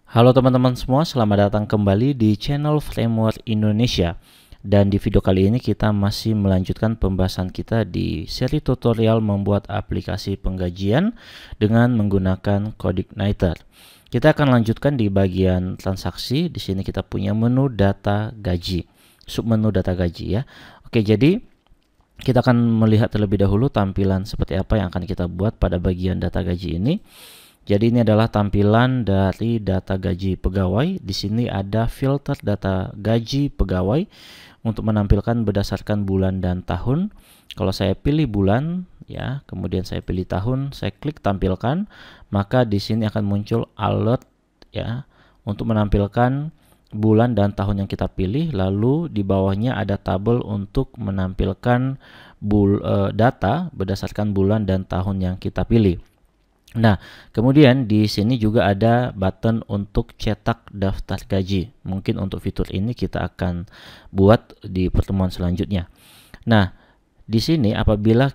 Halo teman-teman semua, selamat datang kembali di channel Framework Indonesia. Dan di video kali ini kita masih melanjutkan pembahasan kita di seri tutorial membuat aplikasi penggajian dengan menggunakan CodeIgniter. Kita akan lanjutkan di bagian transaksi. Di sini kita punya menu data gaji, submenu data gaji ya. Oke, jadi kita akan melihat terlebih dahulu tampilan seperti apa yang akan kita buat pada bagian data gaji ini. Jadi ini adalah tampilan dari data gaji pegawai. Di sini ada filter data gaji pegawai untuk menampilkan berdasarkan bulan dan tahun. Kalau saya pilih bulan ya, kemudian saya pilih tahun, saya klik tampilkan, maka di sini akan muncul alert ya untuk menampilkan bulan dan tahun yang kita pilih. Lalu di bawahnya ada tabel untuk menampilkan data berdasarkan bulan dan tahun yang kita pilih. Nah, kemudian di sini juga ada button untuk cetak daftar gaji. Mungkin untuk fitur ini kita akan buat di pertemuan selanjutnya. Nah, di sini apabila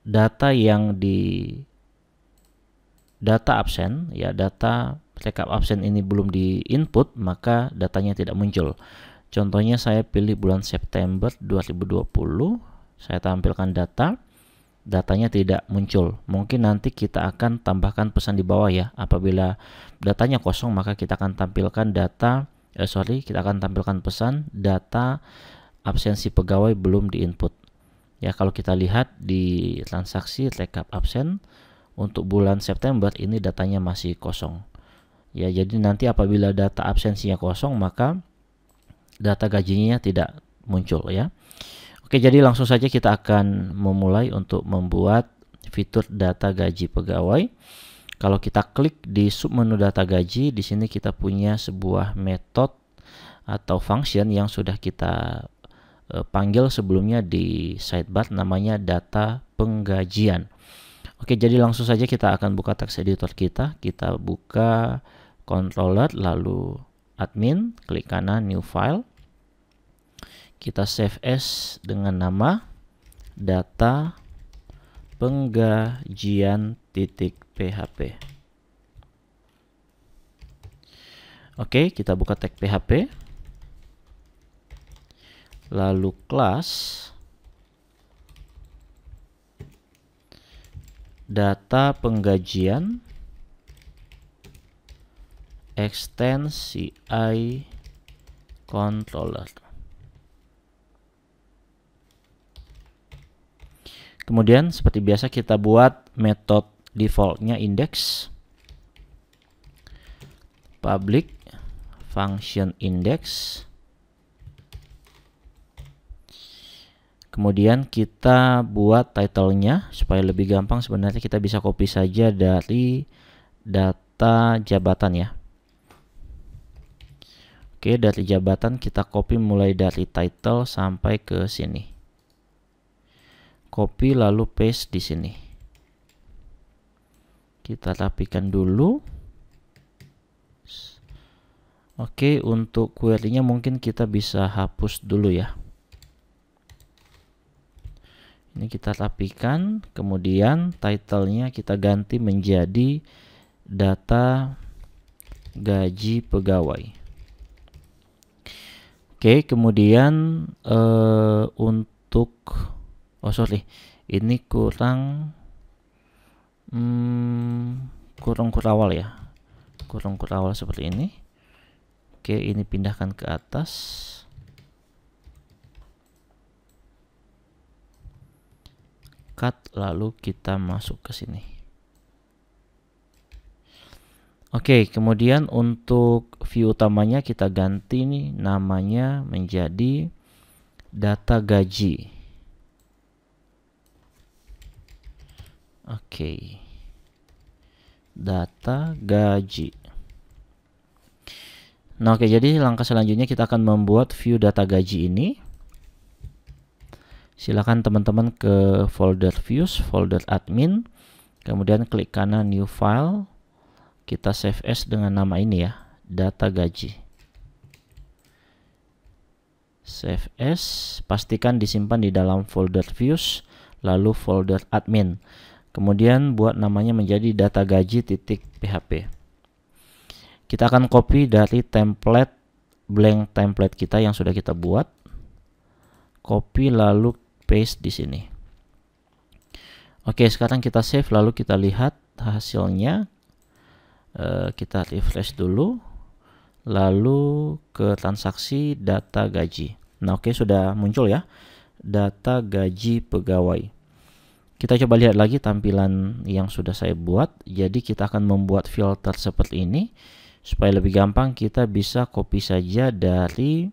data yang di data absen ya, data rekap absen ini belum di input, maka datanya tidak muncul. Contohnya saya pilih bulan September 2020, saya tampilkan datanya tidak muncul. Mungkin nanti kita akan tambahkan pesan di bawah ya. Apabila datanya kosong, maka kita akan tampilkan kita akan tampilkan pesan data absensi pegawai belum diinput. Ya, kalau kita lihat di transaksi rekap absen untuk bulan September ini datanya masih kosong. Ya, jadi nanti apabila data absensinya kosong, maka data gajinya tidak muncul ya. Oke, jadi langsung saja kita akan memulai untuk membuat fitur data gaji pegawai. Kalau kita klik di submenu data gaji, di sini kita punya sebuah metode atau function yang sudah kita panggil sebelumnya di sidebar, namanya data penggajian. Oke, jadi langsung saja kita akan buka text editor kita. Kita buka controller, lalu admin, klik kanan new file. Kita save as dengan nama data penggajian.php. Oke, kita buka tag PHP. Lalu kelas data penggajian extend CI controller. Kemudian seperti biasa kita buat metode defaultnya index, public function index. Kemudian kita buat title-nya supaya lebih gampang. Sebenarnya kita bisa copy saja dari data jabatan ya. Oke, dari jabatan kita copy mulai dari title sampai ke sini. Copy lalu paste di sini. Kita rapikan dulu. Oke, untuk query-nya mungkin kita bisa hapus dulu ya. Ini kita rapikan, kemudian title-nya kita ganti menjadi data gaji pegawai. Oke, kemudian untuk ini kurang kurawal ya, kurang kurawal seperti ini. Oke, ini pindahkan ke atas. Cut, lalu kita masuk ke sini. Oke, kemudian untuk view utamanya kita ganti nih namanya menjadi data gaji. Oke, data gaji. Nah, oke, jadi langkah selanjutnya kita akan membuat view data gaji ini. Silakan teman-teman ke folder views, folder admin, kemudian klik kanan new file. Kita save as dengan nama ini ya, data gaji. Save as, pastikan disimpan di dalam folder views, lalu folder admin. Kemudian buat namanya menjadi data gaji.php. Kita akan copy dari template blank template kita yang sudah kita buat. Copy lalu paste di sini. Oke, sekarang kita save lalu kita lihat hasilnya. Kita refresh dulu. Lalu ke transaksi data gaji. Nah, oke, sudah muncul ya. Data gaji pegawai. Kita coba lihat lagi tampilan yang sudah saya buat. Jadi kita akan membuat filter seperti ini. Supaya lebih gampang kita bisa copy saja dari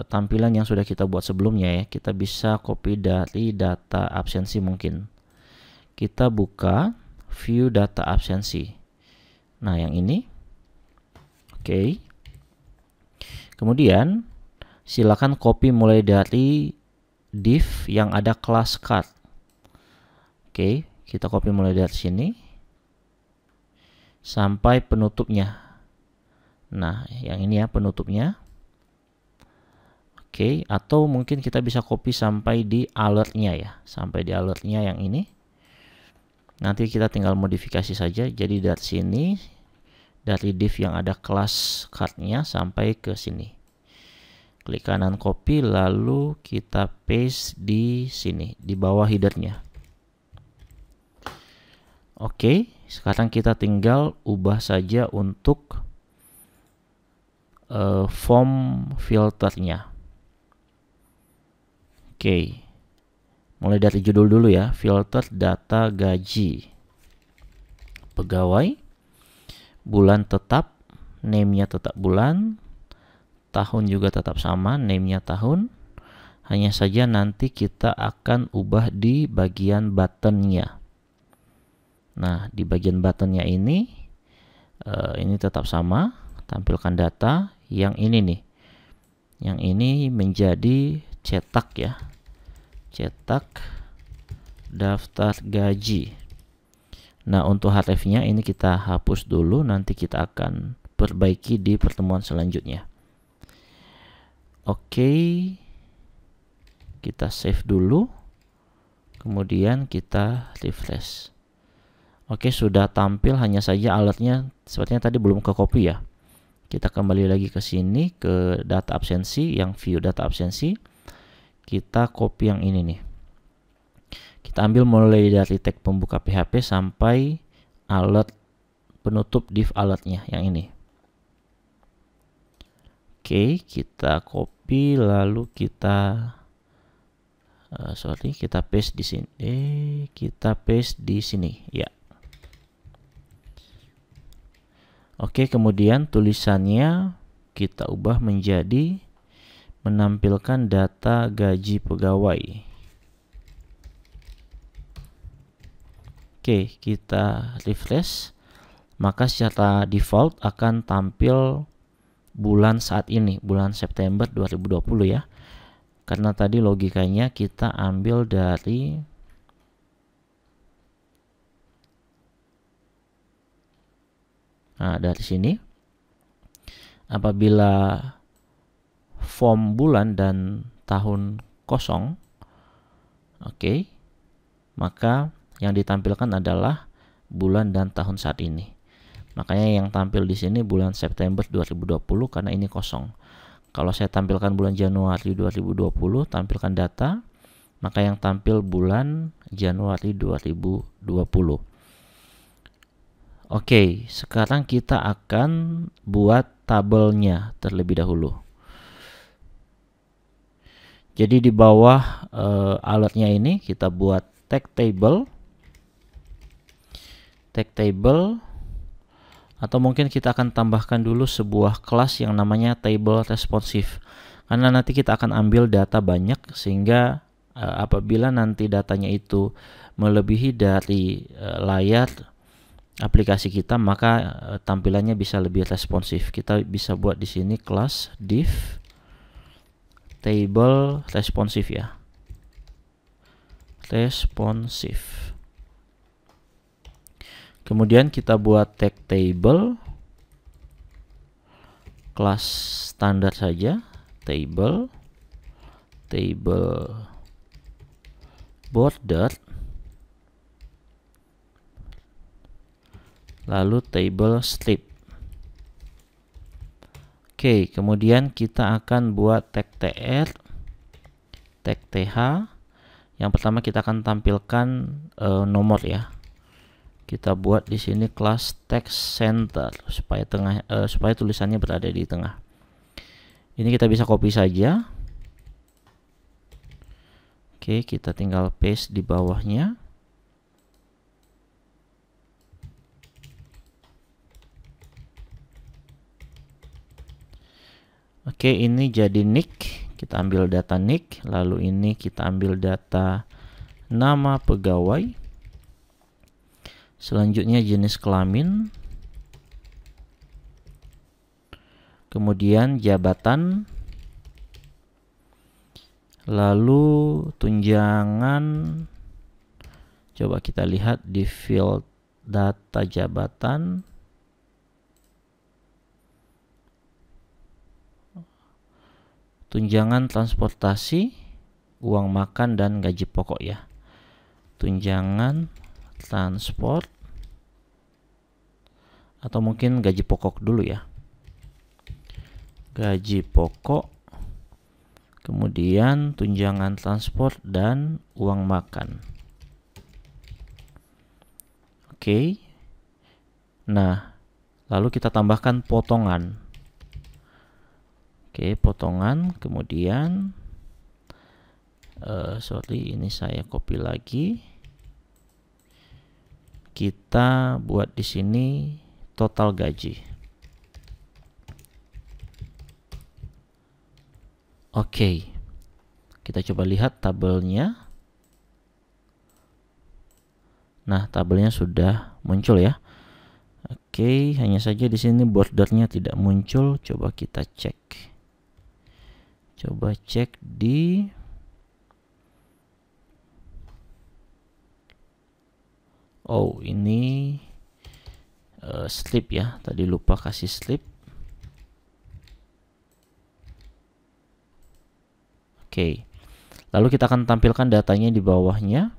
tampilan yang sudah kita buat sebelumnya ya. Kita bisa copy dari data absensi mungkin. Kita buka view data absensi. Nah, yang ini. Oke. Kemudian silakan copy mulai dari div yang ada kelas card. Oke, kita copy mulai dari sini sampai penutupnya. Nah, yang ini ya penutupnya. Oke, atau mungkin kita bisa copy sampai di alertnya ya. Sampai di alertnya yang ini. Nanti kita tinggal modifikasi saja. Jadi dari sini, dari div yang ada kelas cardnya sampai ke sini. Klik kanan copy, lalu kita paste di sini, di bawah headernya. Oke, sekarang kita tinggal ubah saja untuk form filternya. Oke, mulai dari judul dulu ya, filter data gaji pegawai, bulan tetap, name-nya tetap bulan, tahun juga tetap sama, name-nya tahun. Hanya saja nanti kita akan ubah di bagian buttonnya. Nah, di bagian buttonnya ini tetap sama, tampilkan data. Yang ini nih, yang ini menjadi cetak ya, cetak daftar gaji. Nah, untuk href-nya ini kita hapus dulu, nanti kita akan perbaiki di pertemuan selanjutnya. Oke, kita save dulu, kemudian kita refresh. Oke, sudah tampil, hanya saja alertnya sepertinya tadi belum ke copy ya. Kita kembali lagi ke sini, ke data absensi, yang view data absensi. Kita copy yang ini nih. Kita ambil mulai dari tag pembuka PHP sampai alert penutup div alertnya, yang ini. Oke, kita copy lalu kita kita paste di sini. Kita paste di sini ya. Oke, kemudian tulisannya kita ubah menjadi menampilkan data gaji pegawai. Oke, kita refresh. Maka secara default akan tampil bulan saat ini, bulan September 2020 ya. Karena tadi logikanya kita ambil dari dari sini. Apabila form bulan dan tahun kosong, oke, maka yang ditampilkan adalah bulan dan tahun saat ini. Makanya yang tampil di sini bulan September 2020 karena ini kosong. Kalau saya tampilkan bulan Januari 2020, tampilkan data, maka yang tampil bulan Januari 2020. Oke, sekarang kita akan buat tabelnya terlebih dahulu. Jadi di bawah alertnya ini kita buat tag table, atau mungkin kita akan tambahkan dulu sebuah kelas yang namanya table responsive. Karena nanti kita akan ambil data banyak, sehingga apabila nanti datanya itu melebihi dari layar aplikasi kita, maka tampilannya bisa lebih responsif. Kita bisa buat di sini kelas div table responsive ya. Responsive. Kemudian kita buat tag table, kelas standar saja, table border, lalu table strip. Oke, kemudian kita akan buat tag tr, tag th. Yang pertama kita akan tampilkan nomor ya. Kita buat di sini kelas text center supaya supaya tulisannya berada di tengah. Ini kita bisa copy saja. Oke, kita tinggal paste di bawahnya. Oke, ini jadi nick. Kita ambil data nick, lalu ini kita ambil data nama pegawai. Selanjutnya jenis kelamin. Kemudian jabatan. Lalu tunjangan. Coba kita lihat di field data jabatan. Tunjangan transportasi, uang makan, dan gaji pokok ya. Tunjangan transport, atau mungkin gaji pokok dulu ya. Gaji pokok, kemudian tunjangan transport dan uang makan. Oke. Nah, lalu kita tambahkan potongan. Oke, potongan, kemudian sorry, ini saya copy lagi. Kita buat di sini total gaji. Oke, kita coba lihat tabelnya. Nah, tabelnya sudah muncul ya. Oke, hanya saja di sini bordernya tidak muncul. Coba kita cek. Coba cek di ini slip ya. Tadi lupa kasih slip. Oke. Lalu kita akan tampilkan datanya di bawahnya.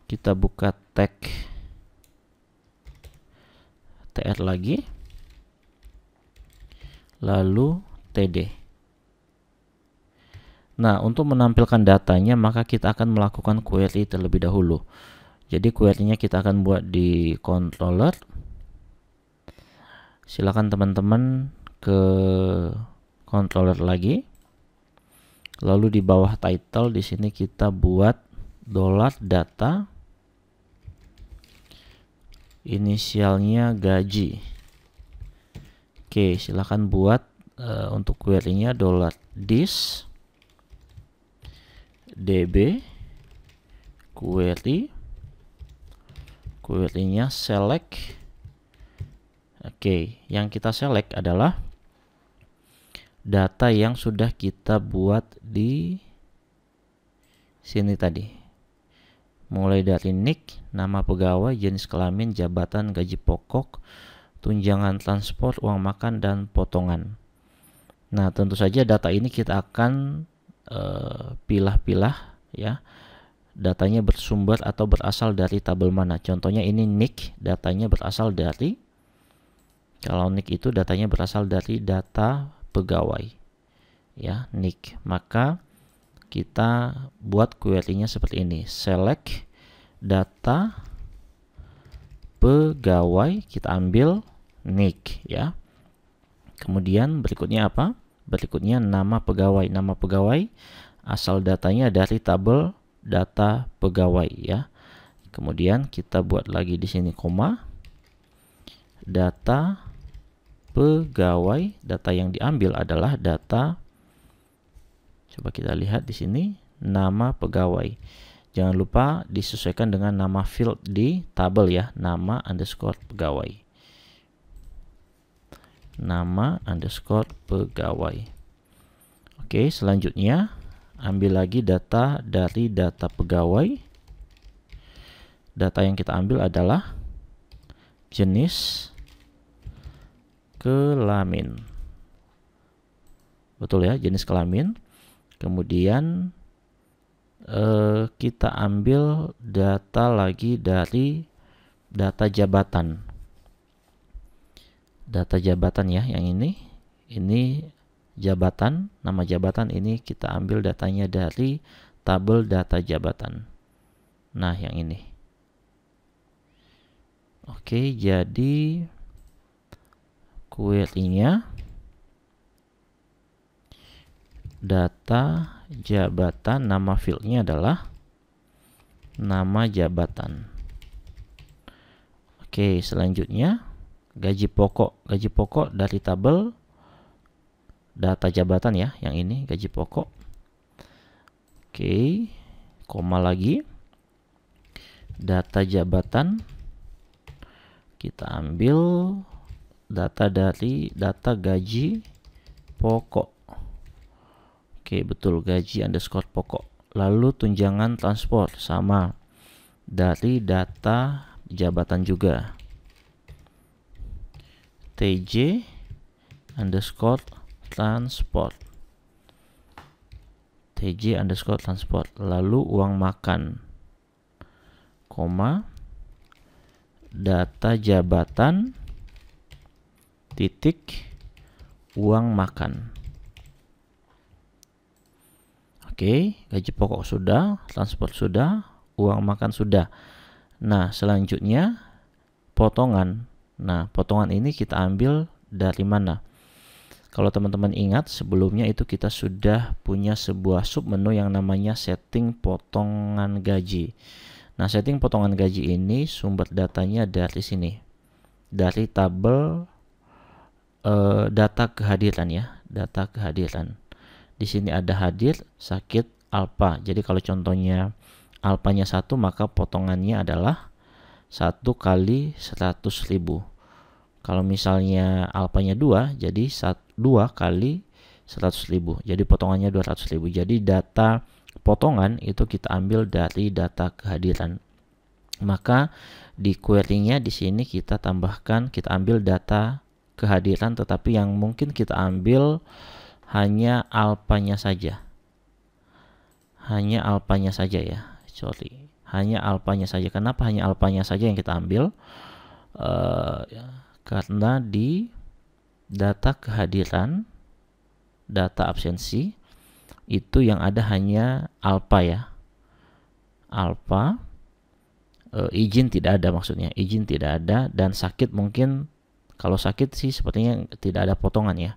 Kita buka tag tr lagi. Lalu td. Nah, untuk menampilkan datanya maka kita akan melakukan query terlebih dahulu. Jadi query-nya kita akan buat di controller. Silakan teman-teman ke controller lagi. Lalu di bawah title di sini kita buat $data. Inisialnya gaji. Oke, silakan buat untuk query-nya $dis db query-nya select. Oke, yang kita select adalah data yang sudah kita buat di sini tadi. Mulai dari nick, nama pegawai, jenis kelamin, jabatan, gaji pokok, tunjangan transport, uang makan, dan potongan. Nah, tentu saja data ini kita akan pilah-pilah ya. Datanya bersumber atau berasal dari tabel mana. Contohnya ini nick, datanya berasal dari, kalau nick itu datanya berasal dari data pegawai ya, nick. Maka kita buat query-nya seperti ini. Select data pegawai, kita ambil nick ya. Kemudian berikutnya apa? Berikutnya nama pegawai. Nama pegawai asal datanya dari tabel data pegawai ya. Kemudian kita buat lagi di sini koma. Data pegawai, data yang diambil adalah data, coba kita lihat di sini, nama pegawai. Jangan lupa disesuaikan dengan nama field di tabel ya, nama underscore pegawai. Nama underscore pegawai. Oke, selanjutnya ambil lagi data dari data pegawai. Data yang kita ambil adalah jenis kelamin. Betul ya, jenis kelamin. Kemudian kita ambil data lagi dari data jabatan. Data jabatan ya, yang ini ini jabatan, nama jabatan ini kita ambil datanya dari tabel data jabatan. Nah, yang ini. Oke, jadi query-nya data jabatan, nama fieldnya adalah nama jabatan. Oke, selanjutnya gaji pokok. Gaji pokok dari tabel data jabatan ya, yang ini gaji pokok. Oke, koma lagi. Data jabatan. Kita ambil data dari data gaji pokok. Oke, betul, gaji underscore pokok. Lalu tunjangan transport sama dari data jabatan juga. TJ underscore transport. TJ underscore transport. Lalu uang makan, koma, data jabatan titik uang makan. Oke, gaji pokok sudah, transport sudah, uang makan sudah. Nah, selanjutnya potongan. Nah, potongan ini kita ambil dari mana? Kalau teman-teman ingat, sebelumnya itu kita sudah punya sebuah submenu yang namanya setting potongan gaji. Nah, setting potongan gaji ini sumber datanya dari sini. Dari tabel data kehadiran ya, data kehadiran. Di sini ada hadir, sakit, alpa. Jadi kalau contohnya alpanya 1, maka potongannya adalah 1 kali 100.000. Kalau misalnya alpanya 2, jadi 2 kali 100.000. Jadi potongannya 200.000. Jadi data potongan itu kita ambil dari data kehadiran. Maka di query-nya di sini kita tambahkan, kita ambil data kehadiran, tetapi yang mungkin kita ambil hanya alpanya saja. Hanya alpanya saja ya. Sorry. Hanya alpanya saja. Kenapa hanya alpanya saja yang kita ambil? Karena di data kehadiran, data absensi, itu yang ada hanya alpa ya. Alpa, izin tidak ada maksudnya. Izin tidak ada, dan sakit mungkin, kalau sakit sih sepertinya tidak ada potongan ya.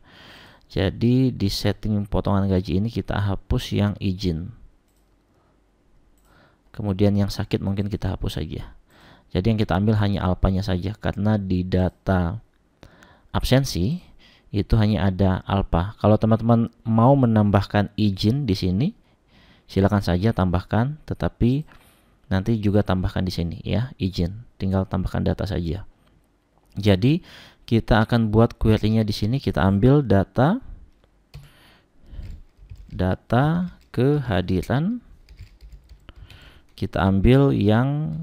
Jadi di setting potongan gaji ini kita hapus yang izin. Kemudian yang sakit mungkin kita hapus saja. Jadi yang kita ambil hanya alpanya saja, karena di data absensi itu hanya ada alpa. Kalau teman-teman mau menambahkan izin di sini, silakan saja tambahkan, tetapi nanti juga tambahkan di sini ya, izin. Tinggal tambahkan data saja. Jadi kita akan buat query-nya di sini, kita ambil data kehadiran, kita ambil yang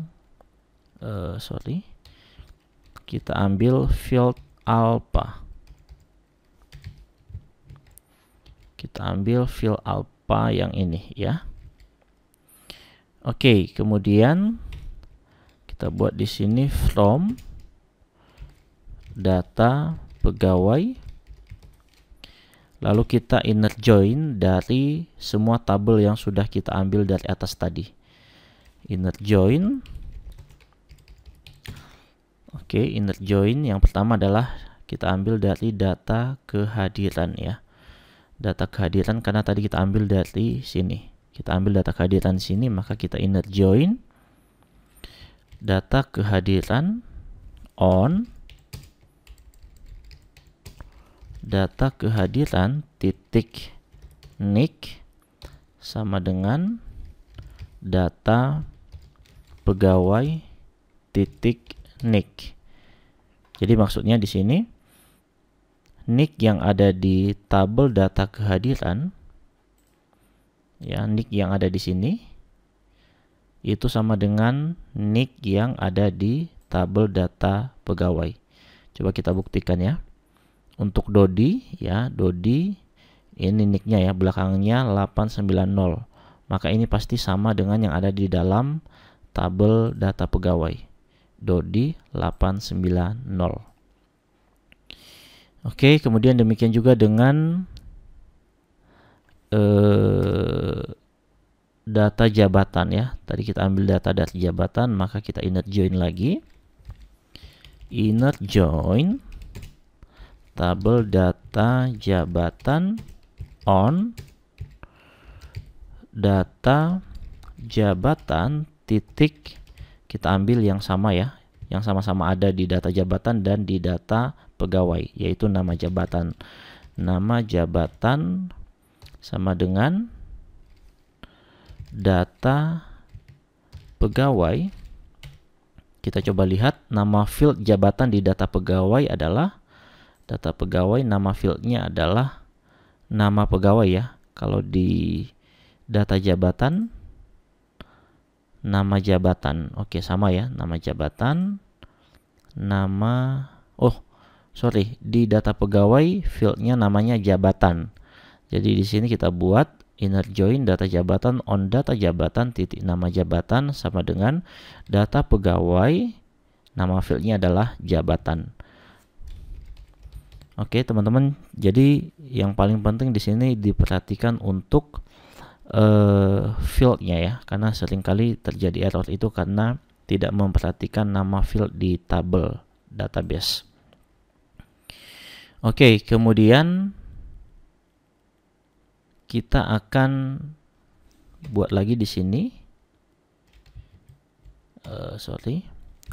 kita ambil field alpha. Kita ambil field alpha yang ini ya. Oke, kemudian kita buat di sini from data pegawai. Lalu kita inner join dari semua tabel yang sudah kita ambil dari atas tadi. Inner join. Oke, inner join yang pertama adalah kita ambil dari data kehadiran ya. Data kehadiran karena tadi kita ambil dari sini. Kita ambil data kehadiran di sini, maka kita inner join data kehadiran on data kehadiran titik nick sama dengan data pegawai titik nick. Jadi maksudnya di sini nick yang ada di tabel data kehadiran ya, nick yang ada di sini itu sama dengan nick yang ada di tabel data pegawai. Coba kita buktikan ya. Untuk Dodi ya, Dodi ini nicknya ya, belakangnya 890. Maka ini pasti sama dengan yang ada di dalam tabel data pegawai. Dodi 890. Oke, kemudian demikian juga dengan data jabatan ya. Tadi kita ambil data dari jabatan, maka kita inner join lagi. Inner join tabel data jabatan on data jabatan titik, kita ambil yang sama ya, yang sama-sama ada di data jabatan dan di data pegawai, yaitu nama jabatan. Nama jabatan sama dengan data pegawai. Kita coba lihat nama field jabatan di data pegawai adalah data pegawai, nama fieldnya adalah nama pegawai ya. Kalau di data jabatan nama jabatan, oke sama ya, nama jabatan, nama, di data pegawai fieldnya namanya jabatan. Jadi di sini kita buat inner join data jabatan on data jabatan titik nama jabatan sama dengan data pegawai, nama fieldnya adalah jabatan. Oke teman-teman, jadi yang paling penting di sini diperhatikan untuk fieldnya ya, karena seringkali terjadi error itu karena tidak memperhatikan nama field di tabel database. Oke, kemudian kita akan buat lagi di sini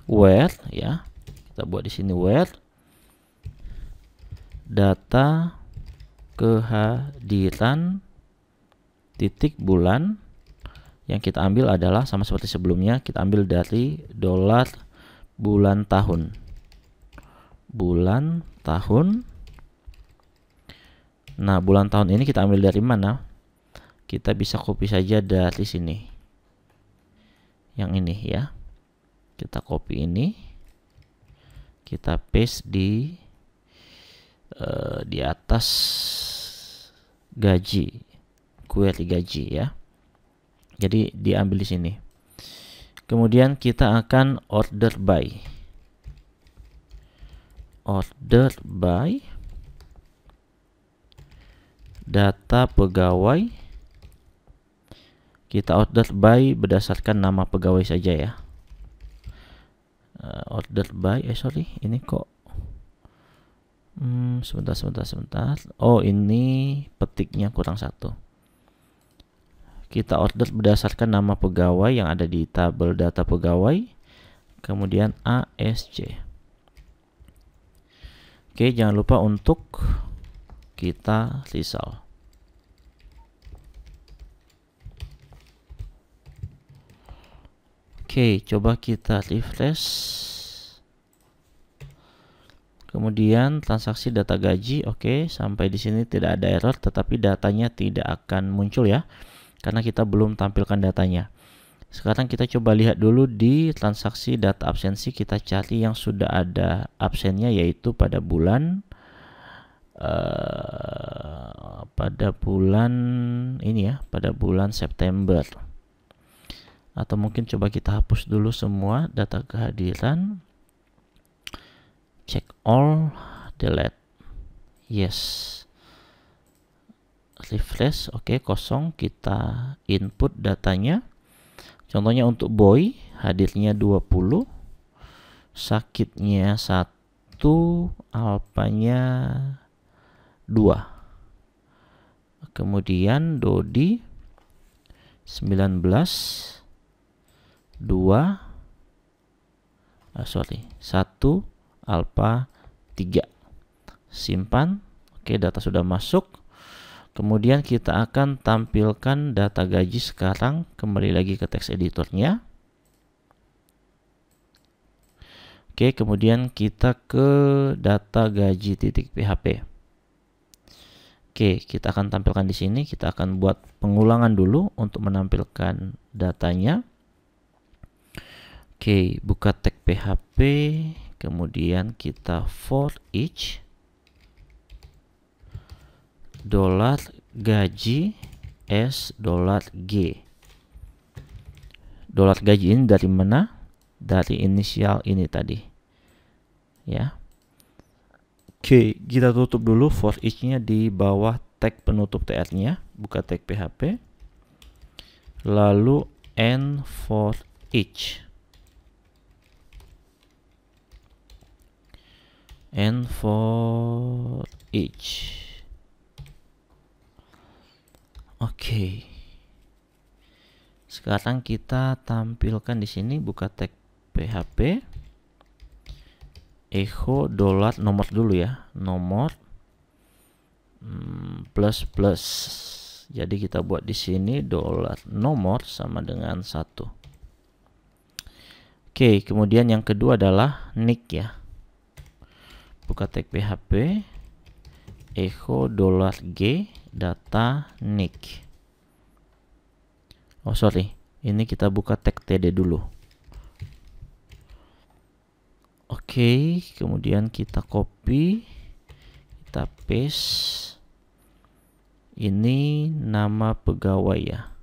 where ya, kita buat di sini where data kehadiran titik bulan, yang kita ambil adalah sama seperti sebelumnya, kita ambil dari dolar bulan tahun. Nah, bulan tahun ini kita ambil dari mana? Kita bisa copy saja dari sini. Yang ini ya. Kita copy ini. Kita paste di atas gaji. Query gaji ya. Jadi diambil di sini. Kemudian kita akan order by. Data pegawai, kita order by berdasarkan nama pegawai saja ya. Order by, ini kok sebentar. Oh, ini petiknya kurang satu. Kita order berdasarkan nama pegawai yang ada di tabel data pegawai, kemudian ASC. Oke, jangan lupa untuk kita result. Oke, coba kita refresh. Kemudian transaksi data gaji, oke, sampai di sini tidak ada error, tetapi datanya tidak akan muncul ya, karena kita belum tampilkan datanya. Sekarang kita coba lihat dulu di transaksi data absensi, kita cari yang sudah ada absennya, yaitu pada bulan ini ya, pada bulan September. Atau mungkin coba kita hapus dulu semua data kehadiran, check all, delete, yes, refresh, oke, kosong. Kita input datanya. Contohnya untuk boy hadirnya 20, sakitnya 1, alpanya 2. Kemudian Dodi 19, 2, 1, alpha 3. Simpan. Oke, data sudah masuk. Kemudian kita akan tampilkan data gaji sekarang. Kembali lagi ke text editornya. Oke, kemudian kita ke data gaji .php. Oke, kita akan tampilkan di sini. Kita akan buat pengulangan dulu untuk menampilkan datanya. Oke, buka tag PHP, kemudian kita for each dolar gaji s dolar g. Dolar gaji ini dari mana? Dari inisial ini tadi. Ya. Oke, kita tutup dulu for each-nya di bawah tag penutup tr-nya, buka tag php, lalu end for each, end for each. Oke. Sekarang kita tampilkan di sini, buka tag php, echo dollar nomor dulu ya, nomor plus plus. Jadi kita buat di sini dollar nomor sama dengan 1. Oke, kemudian yang kedua adalah nick ya. Buka tag php, echo dollar $g data nick. Oh sorry, ini kita buka tag td dulu. Oke, kemudian kita copy, kita paste. Ini nama pegawai ya,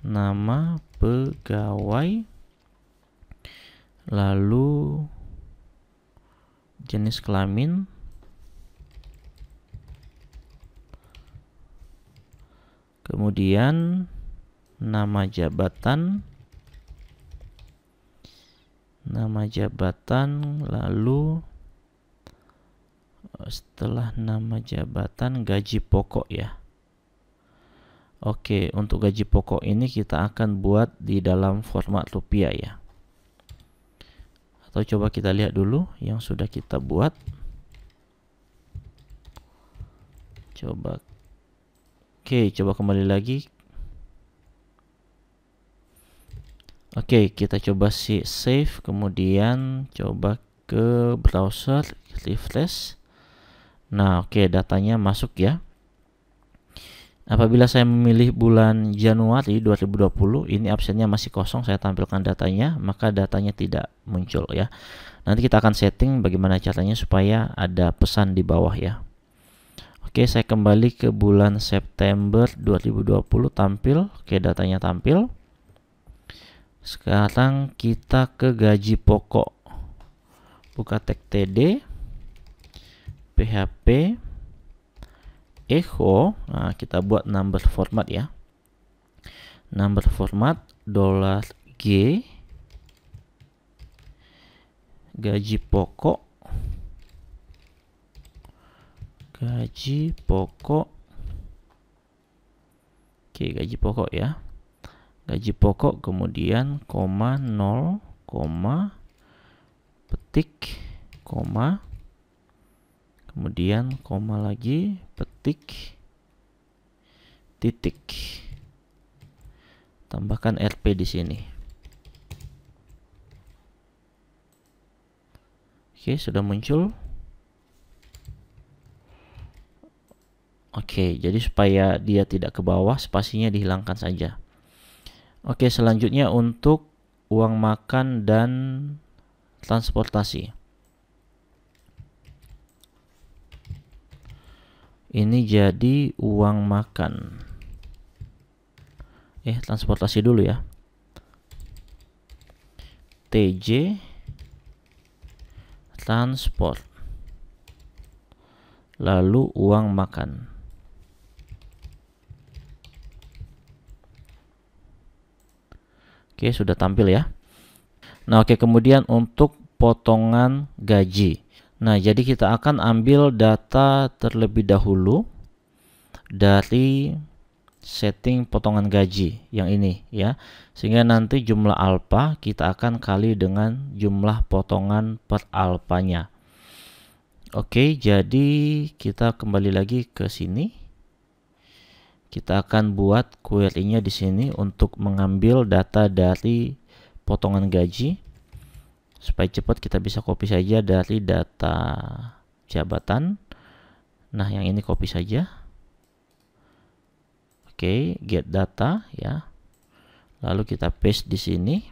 nama pegawai, lalu jenis kelamin, kemudian nama jabatan, lalu setelah nama jabatan gaji pokok ya. Oke, untuk gaji pokok ini kita akan buat di dalam format rupiah ya. Atau coba kita lihat dulu yang sudah kita buat. Oke, coba kembali lagi. Oke, kita coba save, kemudian coba ke browser, refresh. Nah, oke, datanya masuk ya. Apabila saya memilih bulan Januari 2020, ini absennya masih kosong, saya tampilkan datanya, maka datanya tidak muncul ya. Nanti kita akan setting bagaimana caranya supaya ada pesan di bawah ya. Oke, saya kembali ke bulan September 2020, tampil. Oke, datanya tampil. Sekarang kita ke gaji pokok. Buka tag td, php, echo. Nah, kita buat number format ya. Number format $g gaji pokok, Oke, gaji pokok ya. Gaji pokok, kemudian koma 0, koma, petik, koma, kemudian koma lagi, petik, titik. Tambahkan RP di sini. Oke, sudah muncul. Oke, jadi supaya dia tidak ke bawah, spasinya dihilangkan saja. Oke, selanjutnya untuk uang makan dan transportasi. Ini jadi uang makan. Transportasi dulu ya. TJ transport. Lalu uang makan. Oke, sudah tampil ya. Nah, oke, kemudian untuk potongan gaji. Nah, jadi kita akan ambil data terlebih dahulu dari setting potongan gaji yang ini ya. Sehingga nanti jumlah alfa kita akan kali dengan jumlah potongan per alfanya. Oke, jadi kita kembali lagi ke sini. Kita akan buat query-nya di sini untuk mengambil data dari potongan gaji. Supaya cepat kita bisa copy saja dari data jabatan. Nah, yang ini copy saja. Oke, get data ya. Lalu kita paste di sini.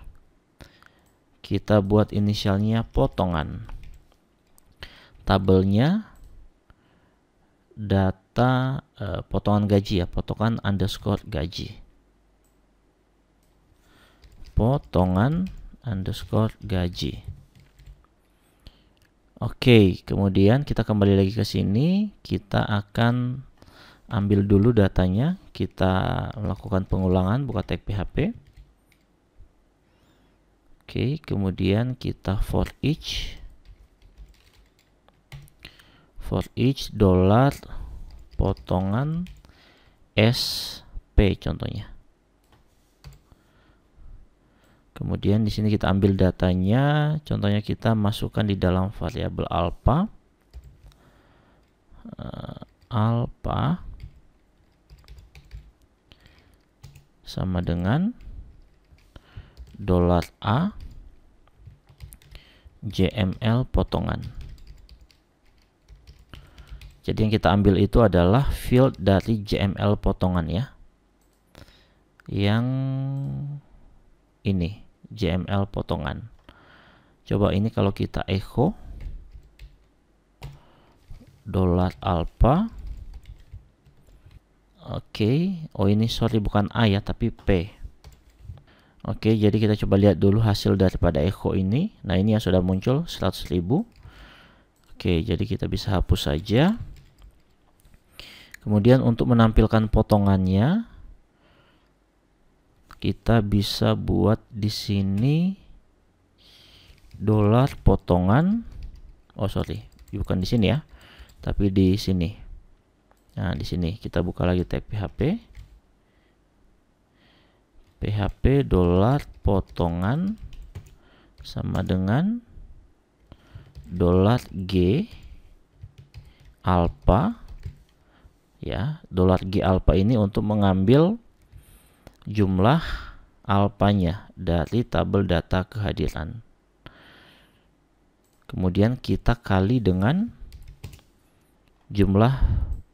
Kita buat inisialnya potongan. Tabelnya data potongan gaji ya, potongan underscore gaji. Potongan underscore gaji. Oke, kemudian kita kembali lagi ke sini. Kita akan ambil dulu datanya. Kita melakukan pengulangan, buka tag PHP. Oke, kemudian kita for each dollar potongan SP contohnya. Kemudian di sini kita ambil datanya, contohnya kita masukkan di dalam variabel alpha. Alpha sama dengan $A JML potongan. Jadi yang kita ambil itu adalah field dari JML potongan ya. Yang ini JML potongan. Coba ini kalau kita echo $alpha. Oke, oh ini sorry bukan A ya tapi P. Oke, jadi kita coba lihat dulu hasil daripada echo ini. Nah, ini yang sudah muncul 100.000. Oke, jadi kita bisa hapus saja. Kemudian untuk menampilkan potongannya, kita bisa buat di sini dolar potongan. Oh sorry, bukan di sini ya, tapi di sini. Nah, di sini kita buka lagi tag PHP. PHP dolar potongan sama dengan $G alpha ya. $G alpha ini untuk mengambil jumlah alpanya dari tabel data kehadiran. Kemudian kita kali dengan jumlah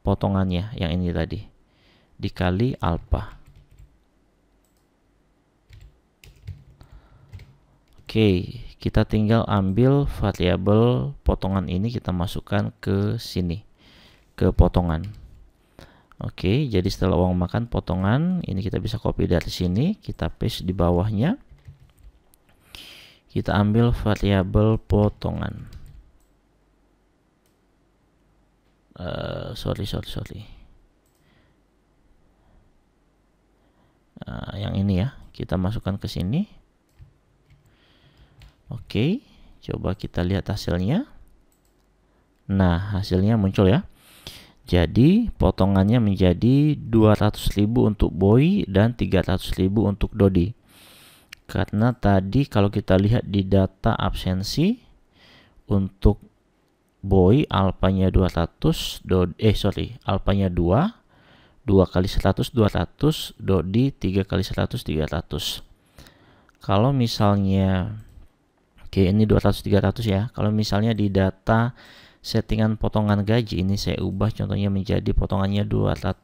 potongannya yang ini tadi, dikali alpha. Oke, kita tinggal ambil variabel potongan ini, kita masukkan ke sini, ke potongan. Oke, jadi setelah uang makan potongan, ini kita bisa copy dari sini, kita paste di bawahnya. Kita ambil variabel potongan. Sorry. Yang ini ya, kita masukkan ke sini. Oke, coba kita lihat hasilnya. Nah, hasilnya muncul ya. Jadi potongannya menjadi 200.000 untuk Boy dan 300.000 untuk Dodi. Karena tadi kalau kita lihat di data absensi, untuk Boy alpanya 200, alpanya 2 kali 100 200, Dodi 3 kali 100 300. Kalau misalnya oke, ini 200 300 ya. Kalau misalnya di data settingan potongan gaji ini saya ubah contohnya menjadi potongannya 200.000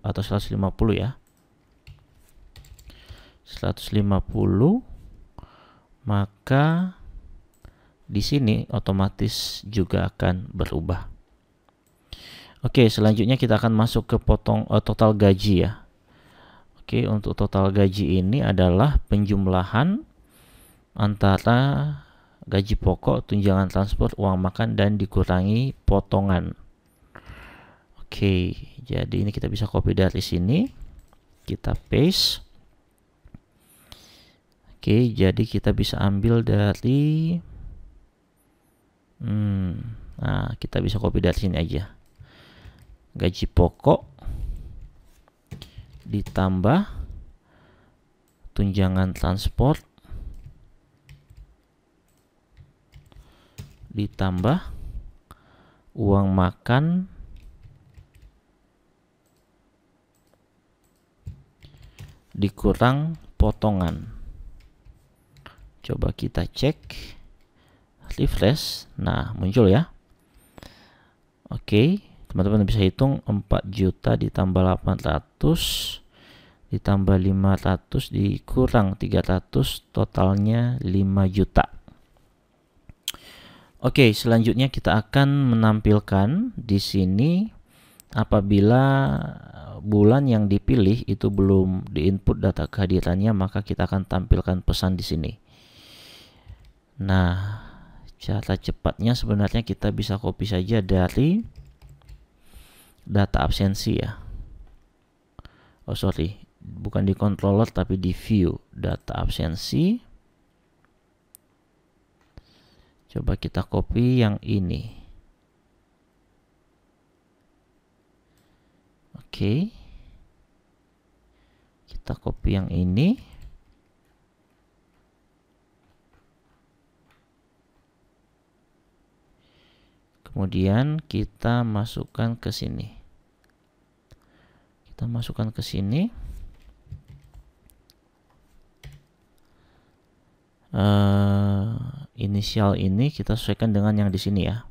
atau 150 ya. 150, maka di sini otomatis juga akan berubah. Oke, selanjutnya kita akan masuk ke total gaji ya. Oke, untuk total gaji ini adalah penjumlahan antara gaji pokok, tunjangan transport, uang makan, dan dikurangi potongan. Oke, jadi ini kita bisa copy dari sini, kita paste. Oke, jadi kita bisa ambil dari nah, kita bisa copy dari sini aja. Gaji pokok ditambah tunjangan transport ditambah uang makan dikurang potongan. Coba kita cek, refresh. Nah, muncul ya. Oke, teman-teman bisa hitung 4 juta ditambah 800 ditambah 500 dikurang 300, totalnya 5 juta. Oke, selanjutnya kita akan menampilkan di sini apabila bulan yang dipilih itu belum diinput data kehadirannya, maka kita akan tampilkan pesan di sini. Nah, Cara cepatnya sebenarnya kita bisa copy saja dari data absensi ya. Oh sorry, bukan di controller tapi di view data absensi. Coba kita copy yang ini. Oke. Kita copy yang ini. Kemudian kita masukkan ke sini. Kita masukkan ke sini. Inisial ini kita sesuaikan dengan yang di sini ya.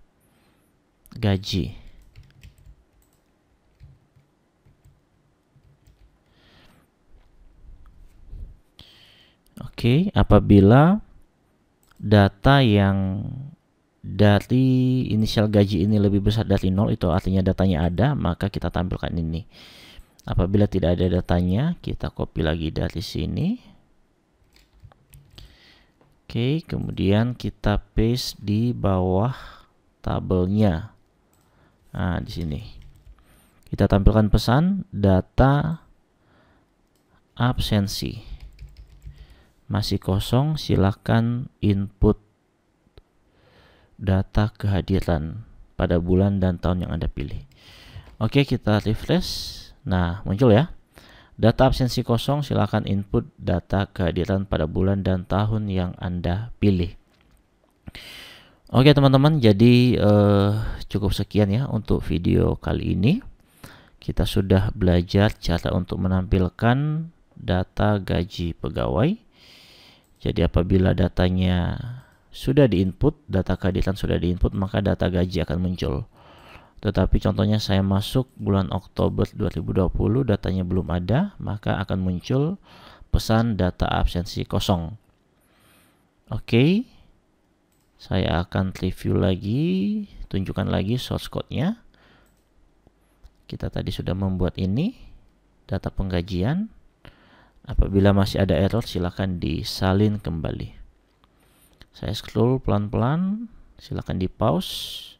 Gaji. Oke, apabila data yang dari inisial gaji ini lebih besar dari 0, itu artinya datanya ada, maka kita tampilkan ini. Apabila tidak ada datanya, kita copy lagi dari sini. Oke, kemudian kita paste di bawah tabelnya. Nah, di sini kita tampilkan pesan data absensi masih kosong, silakan input data kehadiran pada bulan dan tahun yang Anda pilih. Oke, kita refresh. Nah, muncul ya. Data absensi kosong, silakan input data kehadiran pada bulan dan tahun yang Anda pilih. Oke teman-teman, jadi cukup sekian ya untuk video kali ini. Kita sudah belajar cara untuk menampilkan data gaji pegawai. Jadi apabila datanya sudah diinput, data kehadiran sudah diinput, maka data gaji akan muncul. Tetapi contohnya saya masuk bulan Oktober 2020, datanya belum ada, maka akan muncul pesan data absensi kosong. Oke, saya akan review lagi, tunjukkan lagi source code-nya. Kita tadi sudah membuat ini, data penggajian. Apabila masih ada error, silakan disalin kembali. Saya scroll pelan-pelan, silakan di pause.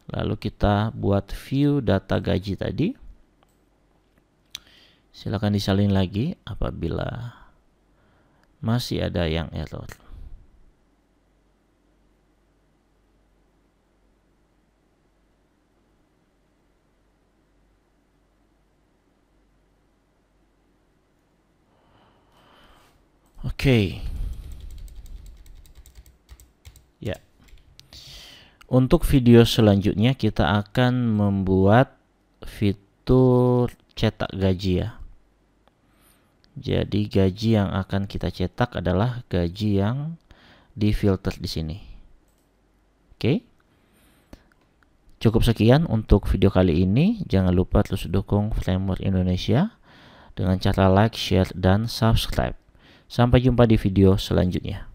Lalu kita buat view data gaji tadi. Silakan disalin lagi apabila masih ada yang error. Oke. Ya. Untuk video selanjutnya kita akan membuat fitur cetak gaji ya. Jadi gaji yang akan kita cetak adalah gaji yang difilter di sini. Oke. Cukup sekian untuk video kali ini. Jangan lupa terus dukung Framework Indonesia dengan cara like, share, dan subscribe. Sampai jumpa di video selanjutnya.